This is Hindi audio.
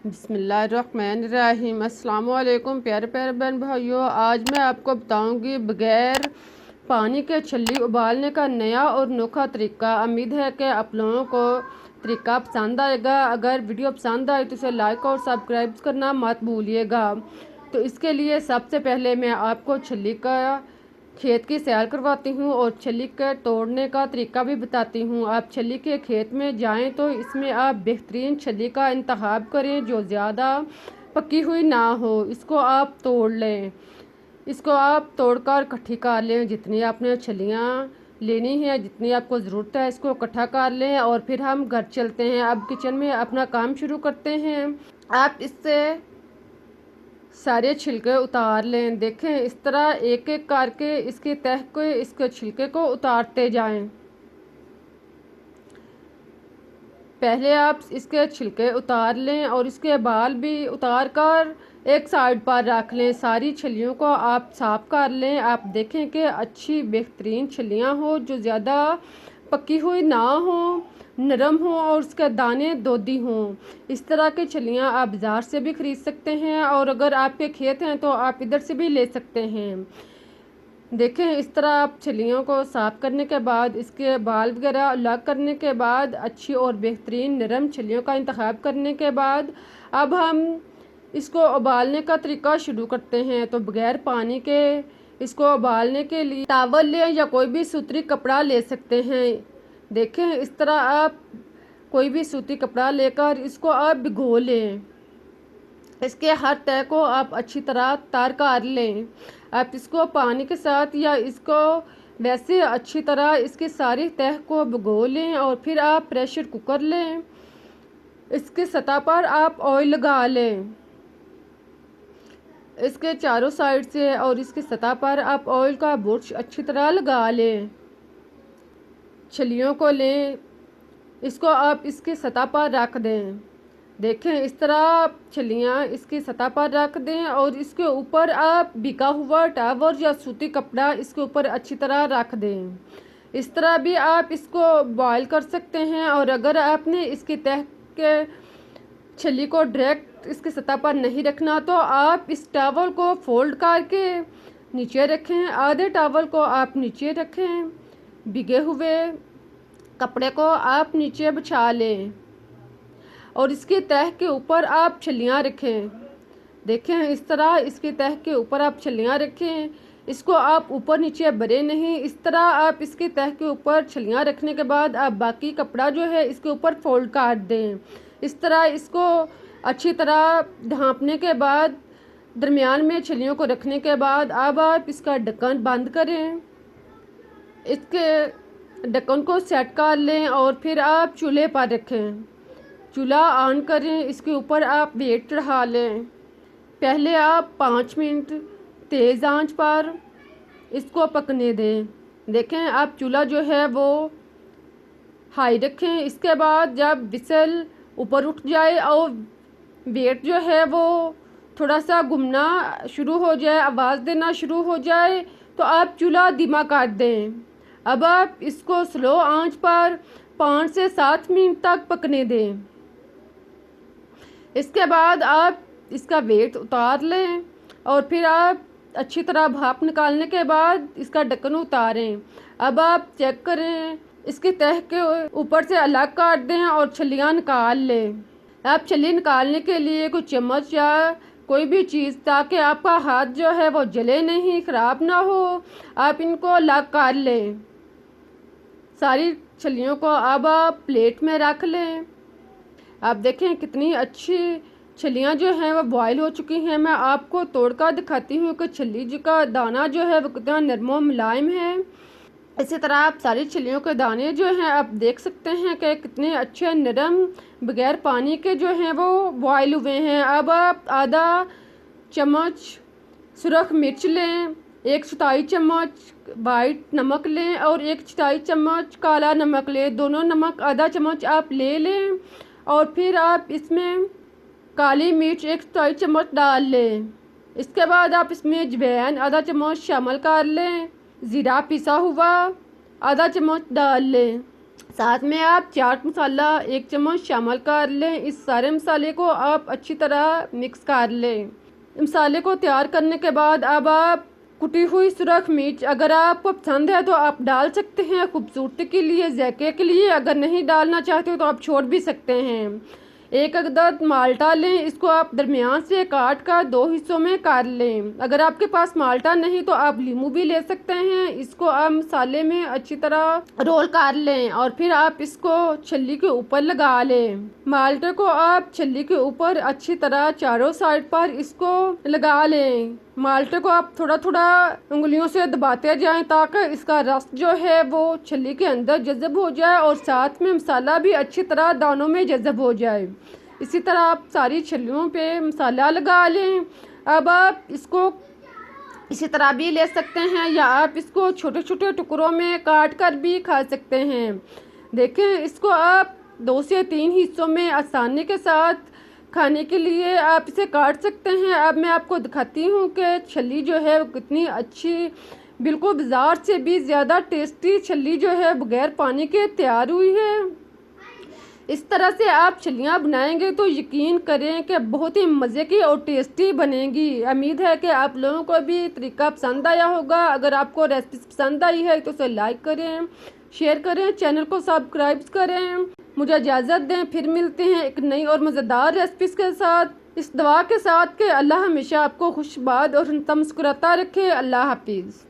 बिस्मिल्लाहिर्रहमानिर्रहीम। अस्सलाम वालेकुम प्यारे प्यारे बहन भाइयों, आज मैं आपको बताऊंगी बग़ैर पानी के छल्ली उबालने का नया और अनोखा तरीका। उम्मीद है कि आप लोगों को तरीका पसंद आएगा। अगर वीडियो पसंद आए तो इसे लाइक और सब्सक्राइब करना मत भूलिएगा। तो इसके लिए सबसे पहले मैं आपको छल्ली का खेत की सैर करवाती हूँ और छल्ली के तोड़ने का तरीका भी बताती हूँ। आप छल्ली के खेत में जाएं तो इसमें आप बेहतरीन छल्ली का इंतखाब करें जो ज़्यादा पकी हुई ना हो। इसको आप तोड़ लें, इसको आप तोड़कर इकट्ठी कर लें। जितनी आपने छल्लियाँ लेनी है, जितनी आपको ज़रूरत है, इसको इकट्ठा कर लें और फिर हम घर चलते हैं। अब किचन में अपना काम शुरू करते हैं। आप इससे सारे छिलके उतार लें। देखें, इस तरह एक एक करके इसकी तह को, इसके छिलके को उतारते जाएं। पहले आप इसके छिलके उतार लें और इसके बाल भी उतार कर एक साइड पर रख लें। सारी छलियों को आप साफ़ कर लें। आप देखें कि अच्छी बेहतरीन छलियां हो, जो ज़्यादा पकी हुई ना हो, नरम हो और उसके दाने दोधी हों। इस तरह की छलियां आप बाज़ार से भी ख़रीद सकते हैं और अगर आपके खेत हैं तो आप इधर से भी ले सकते हैं। देखें, इस तरह आप छलियों को साफ़ करने के बाद, इसके बाल वगैरह अलग करने के बाद, अच्छी और बेहतरीन नरम छलियों का इंतखाब करने के बाद अब हम इसको उबालने का तरीका शुरू करते हैं। तो बग़ैर पानी के इसको उबालने के लिए टॉवल लें या कोई भी सूती कपड़ा ले सकते हैं। देखें, इस तरह आप कोई भी सूती कपड़ा लेकर इसको आप भिगो लें। इसके हर तह को आप अच्छी तरह तार कर लें। आप इसको पानी के साथ या इसको वैसे अच्छी तरह इसकी सारी तह को भिगो लें और फिर आप प्रेशर कुकर लें। इसके सतह पर आप ऑयल लगा लें, इसके चारों साइड से, और इसकी सतह पर आप ऑयल का बुर्श अच्छी तरह लगा लें। छलियों को लें, इसको आप इसकी सतह पर रख दें। देखें, इस तरह छलियाँ इसकी सतह पर रख दें और इसके ऊपर आप भिगा हुआ टॉवल या सूती कपड़ा इसके ऊपर अच्छी तरह रख दें। इस तरह भी आप इसको बॉयल कर सकते हैं। और अगर आपने इसकी तह के छली को डायरेक्ट इसकी सतह पर नहीं रखना तो आप इस टॉवल को फोल्ड करके नीचे रखें, आधे टॉवल को आप नीचे रखें, भिगे हुए कपड़े को आप नीचे बिछा लें और इसकी तह के ऊपर आप छलियाँ रखें। देखें, इस तरह इसकी तह के ऊपर आप छलियाँ रखें। इसको आप ऊपर नीचे भरे नहीं। इस तरह आप इसकी तह के ऊपर छलियाँ रखने के बाद आप बाकी कपड़ा जो है इसके ऊपर फोल्ड कर दें। इस तरह इसको अच्छी तरह ढाँपने के बाद, दरमियान में छलियों को रखने के बाद अब आप इसका ढक्कन बंद करें। इसके ढक्कन को सेट कर लें और फिर आप चूल्हे पर रखें। चूल्हा ऑन करें, इसके ऊपर आप वेट चढ़ा लें। पहले आप 5 मिनट तेज़ आंच पर इसको पकने दें। देखें, आप चूल्हा जो है वो हाई रखें। इसके बाद जब विसल ऊपर उठ जाए और वेट जो है वो थोड़ा सा घूमना शुरू हो जाए, आवाज़ देना शुरू हो जाए, तो आप चूल्हा धीमा कर दें। अब आप इसको स्लो आंच पर 5 से 7 मिनट तक पकने दें। इसके बाद आप इसका वेट उतार लें और फिर आप अच्छी तरह भाप निकालने के बाद इसका ढक्कन उतारें। अब आप चेक करें, इसकी तह के ऊपर से अलग कर दें और छलियाँ निकाल लें। आप छली निकालने के लिए कोई चम्मच या कोई भी चीज़, ताकि आपका हाथ जो है वो जले नहीं, ख़राब ना हो, आप इनको अलग कर लें। सारी छलियों को अब आप प्लेट में रख लें। आप देखें कितनी अच्छी छलियाँ जो हैं वो बॉयल हो चुकी हैं। मैं आपको तोड़कर दिखाती हूँ कि छली जी का दाना जो है वो कितना नरम और मुलायम है। इसी तरह आप सारी छलियों के दाने जो हैं आप देख सकते हैं कि कितने अच्छे नरम, बगैर पानी के जो हैं वो बॉयल हुए हैं। अब आप आधा चम्मच सुरख मिर्च लें, 1 चौथाई चम्मच वाइट नमक लें और 1 चौथाई चम्मच काला नमक लें। दोनों नमक आधा चम्मच आप ले लें और फिर आप इसमें काली मिर्च 1 चौथाई चम्मच डाल लें। इसके बाद आप इसमें अजवाइन आधा चम्मच शामिल कर लें। ज़ीरा पिसा हुआ आधा चम्मच डाल लें। साथ में आप चाट मसाला 1 चम्मच शामिल कर लें। इस सारे मसाले को आप अच्छी तरह मिक्स कर लें। मसाले को तैयार करने के बाद अब आप कुटी हुई सुरख मिर्च अगर आपको पसंद है तो आप डाल सकते हैं, खूबसूरती के लिए, जायके के लिए। अगर नहीं डालना चाहते हो तो आप छोड़ भी सकते हैं। 1 अदद माल्टा लें, इसको आप दरमियान से काट कर 2 हिस्सों में काट लें। अगर आपके पास माल्टा नहीं तो आप लीमू भी ले सकते हैं। इसको आप मसाले में अच्छी तरह रोल कर लें और फिर आप इसको छल्ली के ऊपर लगा लें। माल्टे को आप छल्ली के ऊपर अच्छी तरह चारों साइड पर इसको लगा लें। माल्टे को आप थोड़ा थोड़ा उंगलियों से दबाते जाएं ताकि इसका रस जो है वो छल्ली के अंदर जज़ब हो जाए और साथ में मसाला भी अच्छी तरह दानों में जज़ब हो जाए। इसी तरह आप सारी छल्लियों पे मसाला लगा लें। अब आप इसको इसी तरह भी ले सकते हैं या आप इसको छोटे छोटे टुकड़ों में काट कर भी खा सकते हैं। देखें, इसको आप 2 से 3 हिस्सों में आसानी के साथ खाने के लिए आप इसे काट सकते हैं। अब मैं आपको दिखाती हूँ कि छल्ली जो है वो कितनी अच्छी, बिल्कुल बाज़ार से भी ज़्यादा टेस्टी छल्ली जो है बग़ैर पानी के तैयार हुई है। इस तरह से आप छल्लियाँ बनाएंगे तो यकीन करें कि बहुत ही मज़े की और टेस्टी बनेंगी। उम्मीद है कि आप लोगों को भी तरीका पसंद आया होगा। अगर आपको रेसिपी पसंद आई है तो उसे लाइक करें, शेयर करें, चैनल को सब्सक्राइब करें। मुझे इजाज़त दें, फिर मिलते हैं एक नई और मज़ेदार रेसिपीज़ के साथ। इस दुआ के साथ कि अल्लाह हमेशा आपको खुशबाद और मुस्कुराता रखे। अल्लाह हाफिज़।